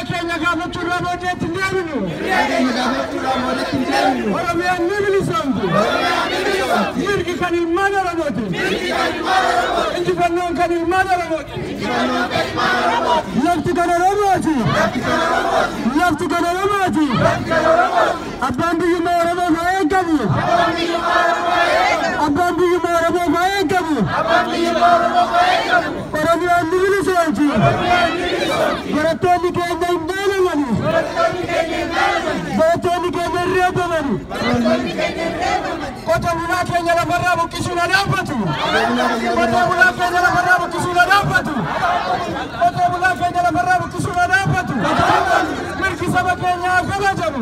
Kenya gaafachuu irraa boodeetti hin deebinu. Oromiyaan ni bilisoomti. Mirgi kan ilmaan Oromooti. Injifannoon kan ilmaan Oromooti. Lafti kan Oromooti. Lafti kan Oromooti. Abbaan biyyummaa Oromoo haa eegamu. Abbaan biyyummaa Oromoo haa eegamu. Oromiyaan ni bilisoomti. Barattoonni keenya hin daalamani. Barattoonni keenya hin reebamani. Qotee bulaa keenya lafarraa buqqisuun haa dhaabbatu. Qotee bulaa keenya lafarraa buqqisuun haa dhaabbatu. Qotee bulaa keenya lafarraa buqqisuun haa dhaabbatu. Mirgi saba keenyaa haa kabajamu.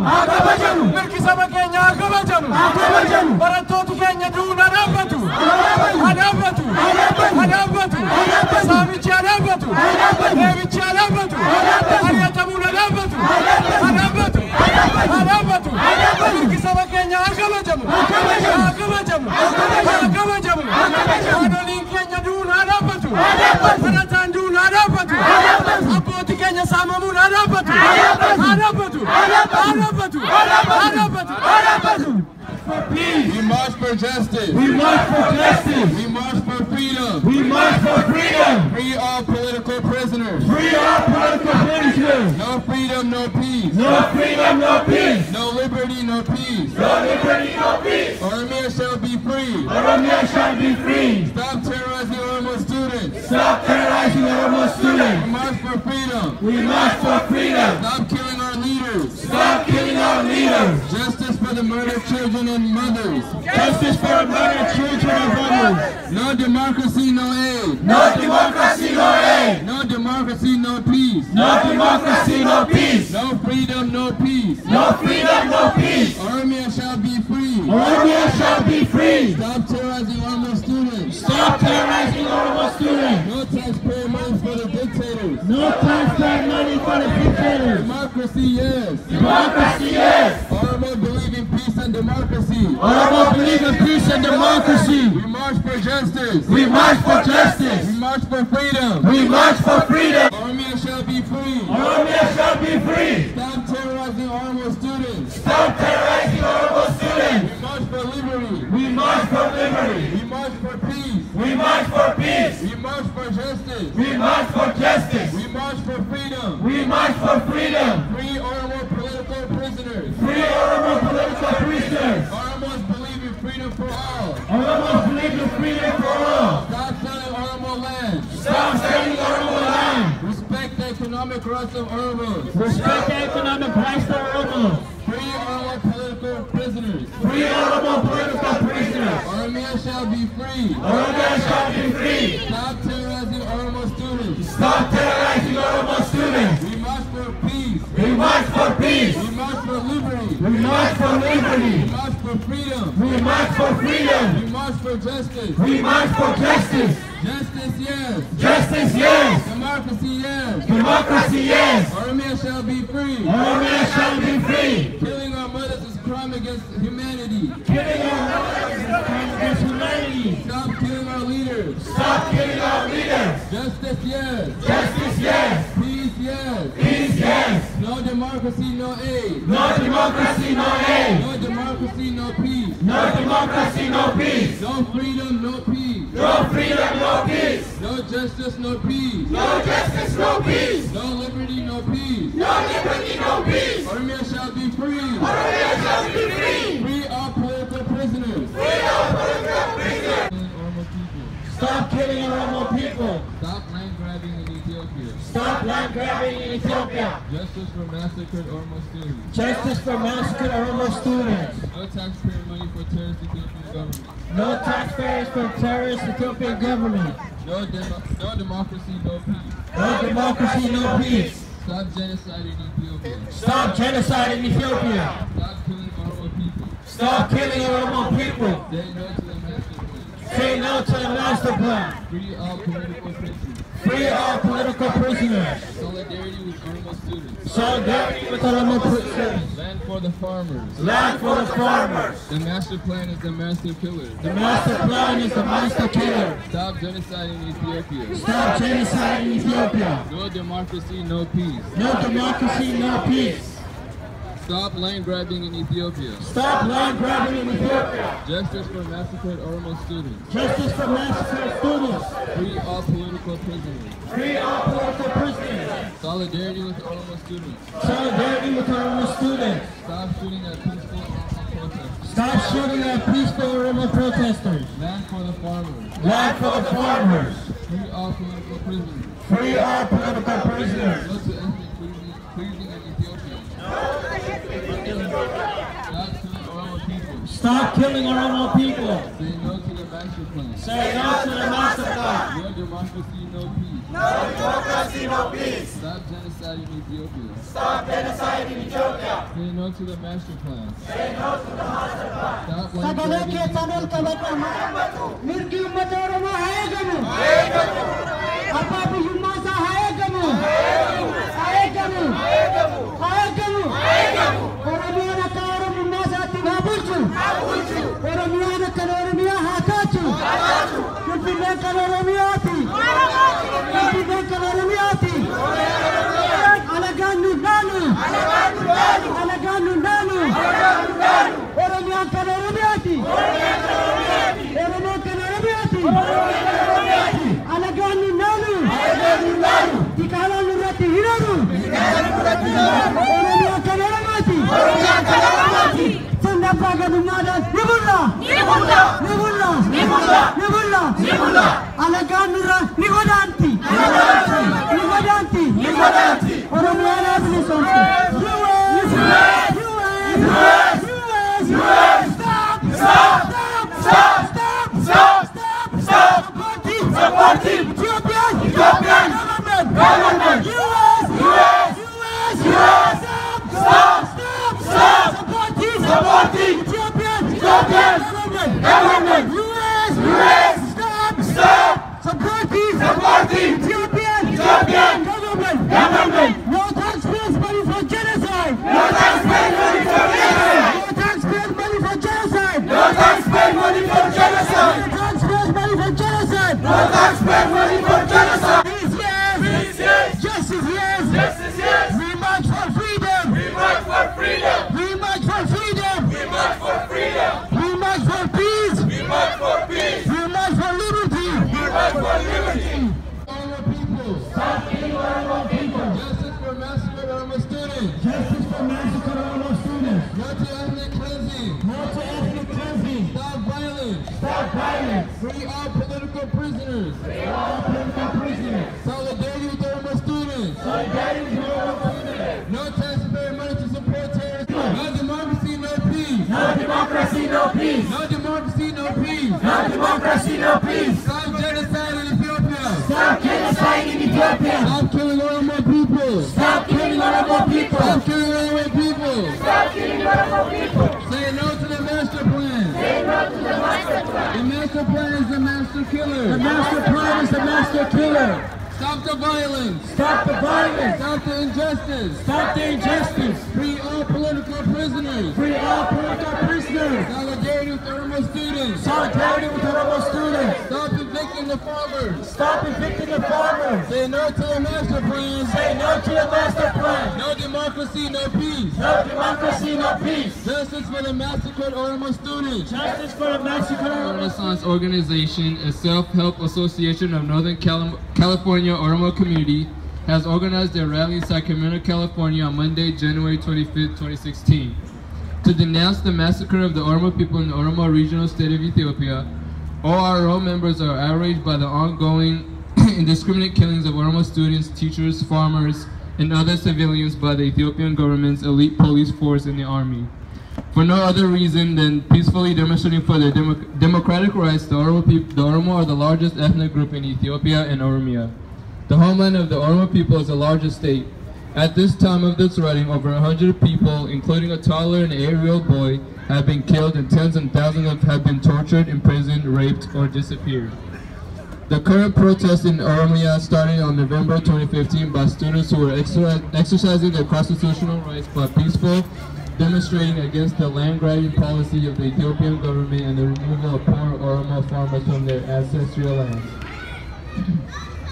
Mirgi saba keenyaa haa kabajamu. Barattooti keenya du'uun haa dhaabbatu. Haa dhaabbatu. Haa dhaabbatu. Saamichi haa dhaabbatu. Reebichi haa dhaabbatu. Ari'atamuun haa dhaabbatu. Haa dhaabbatu. Haa dhaabbatu. Mirgi saba keenyaa haa kabajamu. Haa kabajamu. Haa kabajamu. Haadholiin keenya du'uun haa dhaabbatu. Barataan du'uun haa dhaabbatu. Abbootii keenya saamamuun haa dhaabbatu. Haa dhaabbatu. Haa dhaabbatu. Haa dhaabbatu. We march for justice. We march for justice. We march for freedom. We march for freedom. Free all political prisoners. Free all political prisoners. No freedom, no peace. No freedom, no peace. No liberty, no peace. No liberty, no peace. Oromia shall be free. Oromia shall be free. Stop terrorizing Oromo students. Stop terrorizing Oromo We students. march for freedom. We march for freedom. Stop killing our leaders. Stop killing our leaders. Justice for the murdered children and mothers. Justice for murdered children and mothers. No democracy, no aid. No democracy, no aid. No democracy, no peace. No democracy, no peace. No freedom, no peace. No freedom, no peace. Oromia shall be free. Oromia shall be free. Stop terrorizing Oromo students. Stop terrorizing Oromo students. No taxpayer money for the dictators. No taxpayer money for the dictators. Democracy, yes. Democracy, yes. Oromo believe in peace and democracy. Oromo believe in peace and democracy. We march for justice. We march for justice. We march for freedom. We march for freedom. Oromia shall be free. Oromia shall be free. Stop terrorizing Oromo students. Stop terrorizing Oromo students. We march for liberty. We march for liberty. We march for peace. We march for peace. We march for justice. We march for justice. We march for freedom. We march for freedom. Free Oromo political prisoners. Free Oromo political prisoners. Oromos believe in freedom for all. Oromos believe in freedom for all. Stop selling Oromo land. Stop selling Oromo land. Respect the economic rights of Oromos. Respect the economic rights of Oromos. Free Oromo political prisoners. Free Oromo political prisoners. Oromia shall be free. Oromia shall be free. Stop terrorizing Oromo students. Stop terrorizing Oromo students. We march for peace. We march for peace. We march for liberty. We march for liberty. We march for freedom. We march for freedom. We march for justice. We march for justice. Justice, yes. Justice, yes. Democracy, yes. Democracy, yes. Oromia shall be free. Oromia shall be free. Killing our mothers is crime against humanity. Killing our mothers is a crime against humanity. Stop killing our leaders. Stop killing our leaders. Justice, yes. Justice, yes. Peace, yes. Peace, yes. No democracy, no aid. No democracy, no aid. No democracy, no peace. No democracy, no peace. No freedom, no peace. No freedom, no peace. No justice, no peace. No justice, no peace. No liberty, no peace. No liberty, no peace. Oromia shall be free. Oromia shall be free. Free all political prisoners. Free all political prisoners. Oromo people. Stop killing Oromo people. Stop land grabbing in Ethiopia. Stop land grabbing in Ethiopia. Justice for massacred Oromo students. Justice for massacred Oromo students. No taxpayer money for terrorist Ethiopian government. No taxpayers for terrorist Ethiopian government. No democracy, no peace. No democracy, no peace. Stop genocide in Ethiopia. Stop genocide in Ethiopia. Stop killing Oromo people. Stop killing Oromo people. Say no to the master plan. Say no to the master plan. Free all political prisoners. Free all political prisoners. Solidarity with Oromo students. Solidarity with Oromo students. Land for the farmers. Land for the farmers. The master plan is the master killer. The master plan is the master killer. Stop genocide in Ethiopia. Stop genocide in Ethiopia. No democracy, no peace. No democracy, no peace. Stop land grabbing in Ethiopia. Stop land grabbing in Ethiopia. Justice for massacred Oromo students. Justice for massacred students. Free all political prisoners. Free all political prisoners. Solidarity with Oromo students. Solidarity with Oromo students. Stop shooting at peaceful Oromo protesters. Stop shooting at peaceful Oromo protesters. Land for the farmers. Land for the farmers. Free all political prisoners. Free all political prisoners. No to ethnic cleansing in Ethiopia. Stop killing Oromo people. Stop killing Oromo people. Say no to the master plan. Say no to the master plan. No democracy, no peace. No democracy, no peace. Stop genocide in Ethiopia. Stop genocide in Ethiopia. Say no to the master plan. Say no to the master plan. Stop land Sagalee grabbing in keessan ol Ethiopia. qabadha. Mirgi uummata Oromoo haa eegamu. Abbaa biyyummaa isaa haa eegamu. Haa eegamu. Haa eegamu. Oromiyaan akka Oromummaa isaatti haa bulchu. Oromiyaan akka Oromiyaa haa taatu. Finfinneen kan Oromiyaati. Finfinneen kan Oromiyaati. Alagaan nu dhaanu. Alagaan nu dhaanu. Oromiyaan kan Oromiyaati. Oromoon kan Oromiyaati. Alagaan nu dhaanu. Tikaalaan nurratti hiramu. Oromiyaan kan Oromiyaati. Sirna abbaa gabummaadhaan ni bulla. Alagaan nurra ni godaanti. Oromiyaan haa bilisoomtu. Support Ethiopian government. Support Ethiopian government. Stop. Support Ethiopian government. No taxpayers' money for genocide. No taxpayers' money for genocide. Peace, yes. Justice, yes. We march for freedom. We march for peace. We march for liberty. Oromo people. Stop killing Oromo people. Justice for massacred Oromo students. Justice for massacred Oromo students. No to ethnic cleansing. No to ethnic cleansing. Stop violence. Free all political prisoners. Solidarity with Oromo students. No taxpayer money to support terrorists. No democracy, no peace. No democracy, no peace. Stop genocide in Ethiopia. Stop genocide in Ethiopia. Stop killing Oromo people. Stop killing Oromo people. Say no to the master plan. The master plan is the master killer. The master plan is the master killer. Stop the violence. Stop the violence. Stop the injustice. Stop the injustice. Free all political prisoners. Free all political prisoners. Solidarity with Oromo students. Solidarity with Oromo students. Stop evicting the farmers. Stop evicting the farmers. Say no to the master plan. Say no to the master plan. No democracy, no peace. No democracy, no peace. Justice for the massacred Oromo students. Justice for the massacred Oromo Renaissance Organization, a self-help association of Northern California Oromo community, has organized a rally in Sacramento, California on Monday, January 25th, 2016. To denounce the massacre of the Oromo people in the Oromo regional state of Ethiopia, ORO members are outraged by the ongoing indiscriminate killings of Oromo students, teachers, farmers, and other civilians by the Ethiopian government's elite police force and the army. For no other reason than peacefully demonstrating for their democratic rights, the Oromo are the largest ethnic group in Ethiopia and Oromia. The homeland of the Oromo people is the largest state. At this time of this writing, over 100 people, including a toddler and an 8-year-old boy, have been killed and tens and thousands have been tortured, imprisoned, raped, or disappeared. The current protest in Oromia started on November 2015 by students who were exercising their constitutional rights by peaceful demonstrating against the land-grabbing policy of the Ethiopian government and the removal of poor Oromo farmers from their ancestral lands.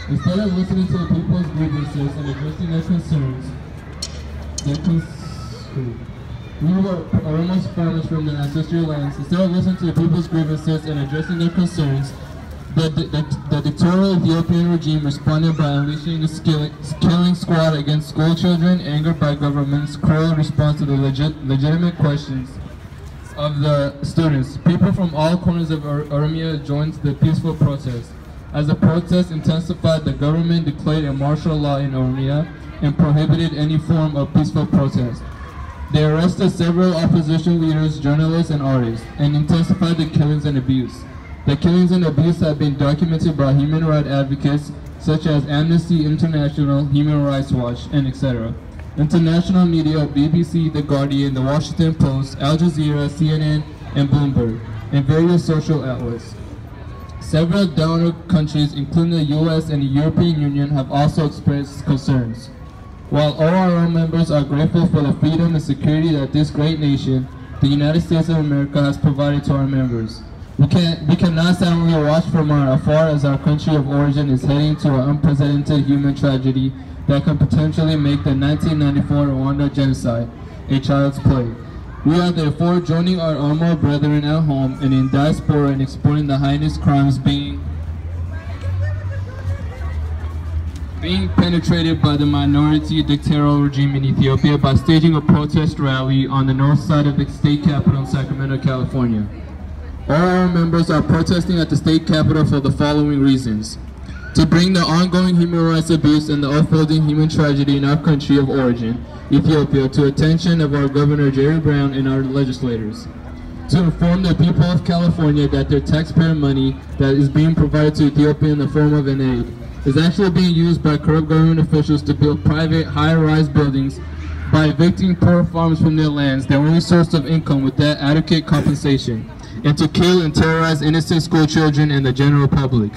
Instead of listening to the people's grievances and addressing their concerns, removal of Oromo farmers from their ancestral lands, instead of listening to the people's grievances and addressing their concerns, the dictatorial Ethiopian regime responded by unleashing a killing squad against school children, angered by government's cruel response to the legitimate questions of the students. People from all corners of Oromia joined the peaceful protest. As the protest intensified, the government declared a martial law in Oromia and prohibited any form of peaceful protest. They arrested several opposition leaders, journalists, and artists, and intensified the killings and abuse. The killings and abuse have been documented by human rights advocates such as Amnesty International, Human Rights Watch, and etc. International media, BBC, The Guardian, The Washington Post, Al Jazeera, CNN, and Bloomberg, and various social outlets. Several donor countries, including the US and the European Union, have also expressed concerns. While ORO members are grateful for the freedom and security that this great nation, the United States of America, has provided to our members, we cannot silently watch from afar as our country of origin is heading to an unprecedented human tragedy that can potentially make the 1994 Rwanda genocide a child's play. We are therefore joining our Oromo brethren at home and in diaspora in exporting the heinous crimes being penetrated by the minority dictatorial regime in Ethiopia by staging a protest rally on the north side of the state capital in Sacramento, California. All our members are protesting at the state capitol for the following reasons: to bring the ongoing human rights abuse and the unfolding human tragedy in our country of origin, Ethiopia, to attention of our Governor Jerry Brown and our legislators; to inform the people of California that their taxpayer money that is being provided to Ethiopia in the form of an aid is actually being used by corrupt government officials to build private high-rise buildings by evicting poor farmers from their lands, their only source of income, without adequate compensation, and to kill and terrorize innocent school children and the general public;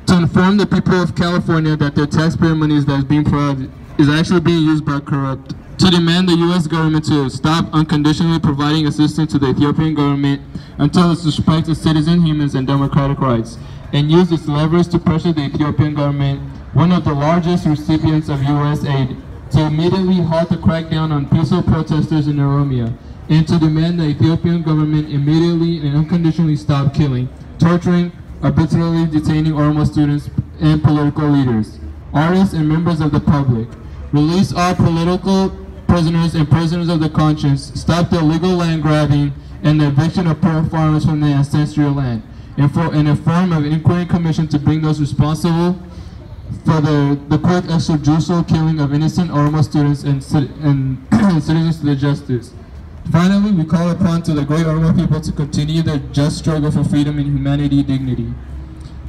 to inform the people of California that their taxpayer money that is being provided is actually being used by corrupt; to demand the U.S. government to stop unconditionally providing assistance to the Ethiopian government until it respects its citizen, humans, and democratic rights, and use its leverage to pressure the Ethiopian government, one of the largest recipients of U.S. aid, to immediately halt the crackdown on peaceful protesters in Oromia, and to demand the Ethiopian government immediately and unconditionally stop killing, torturing, arbitrarily detaining Oromo students and political leaders, artists, and members of the public. Release all political prisoners and prisoners of the conscience. Stop the illegal land grabbing and the eviction of poor farmers from their ancestral land. And form of an inquiry commission to bring those responsible for the quick extrajudicial killing of innocent Oromo students and citizens to the justice. Finally, we call upon to the great Oromo people to continue their just struggle for freedom and humanity dignity.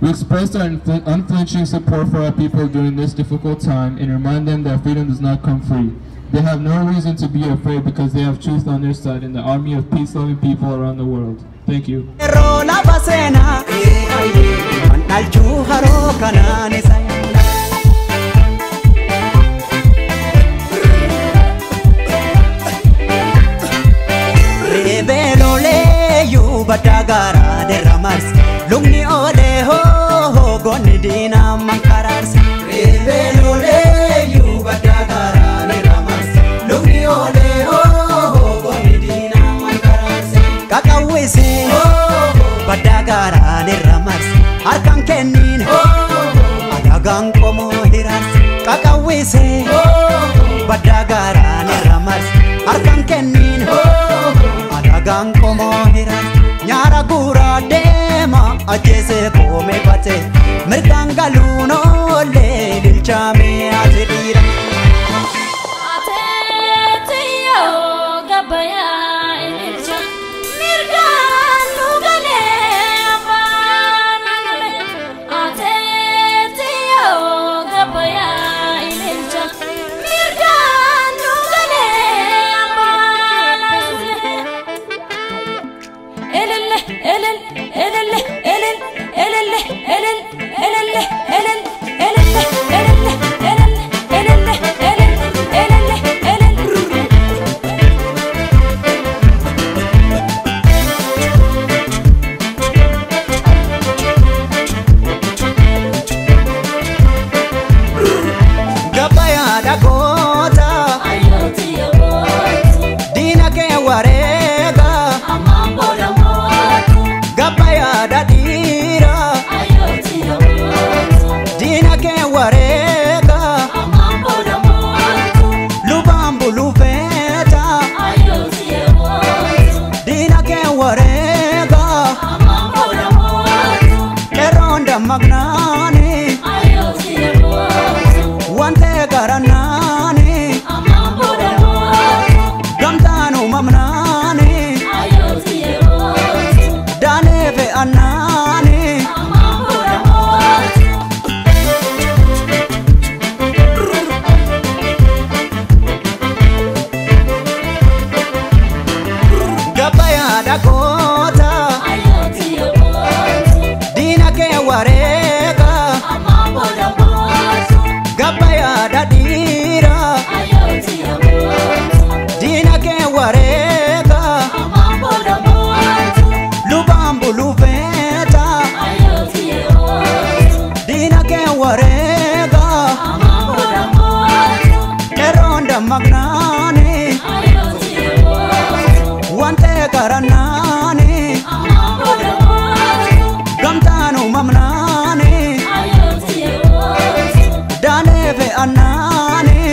We express our unflinching support for our people during this difficult time and remind them that freedom does not come free. They have no reason to be afraid because they have truth on their side and the army of peace-loving people around the world. Thank you. Badagara de ramars lugni ole ho gonni dina mankarars rebelole yu badagara de ramars lugni ole ho gonni dina mankarars kakawese badagara de ramars arkan kenin adagang komo hiras kakawese badagara de ramars arkan kenin adagang komo hiras Nyara gura dema ajese kome bate mirkangalu no le dilchame azedira Ate yo gabaya ilcha mirkanu gane abanale Ate yo gabaya ilcha mirkanu dammaqnaani wante garannaani gamtaan uumamnaani daanee fe'annaani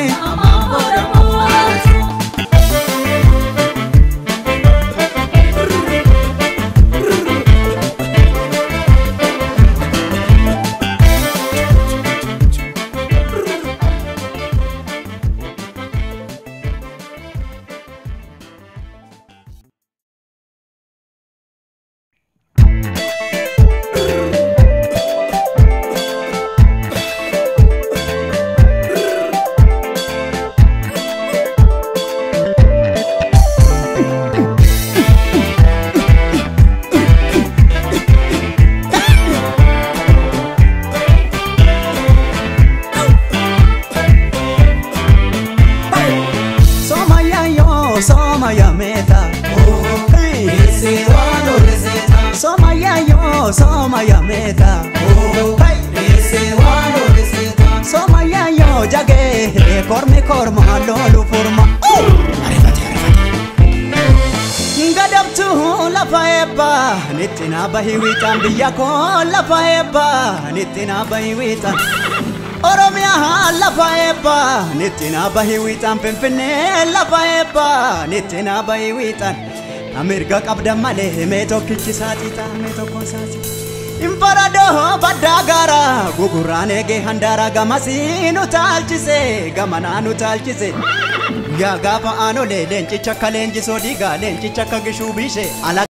Somaya meta Somaya yo jage korma lolu forma Ngadabtu la faeba nitina bahiwitan biyako la faeba nitina bahiwitan Oromia la faeba nitina bahiwitan pempene la faeba nitina bahiwitan Amerika qabda male meto kichisati ta meto konsati Imparado badagara gugurane ge handara gamasinu talchise gamananu talchise ya gafa ano le lenchi chakalenji sodiga lenchi chakagishu bishe ala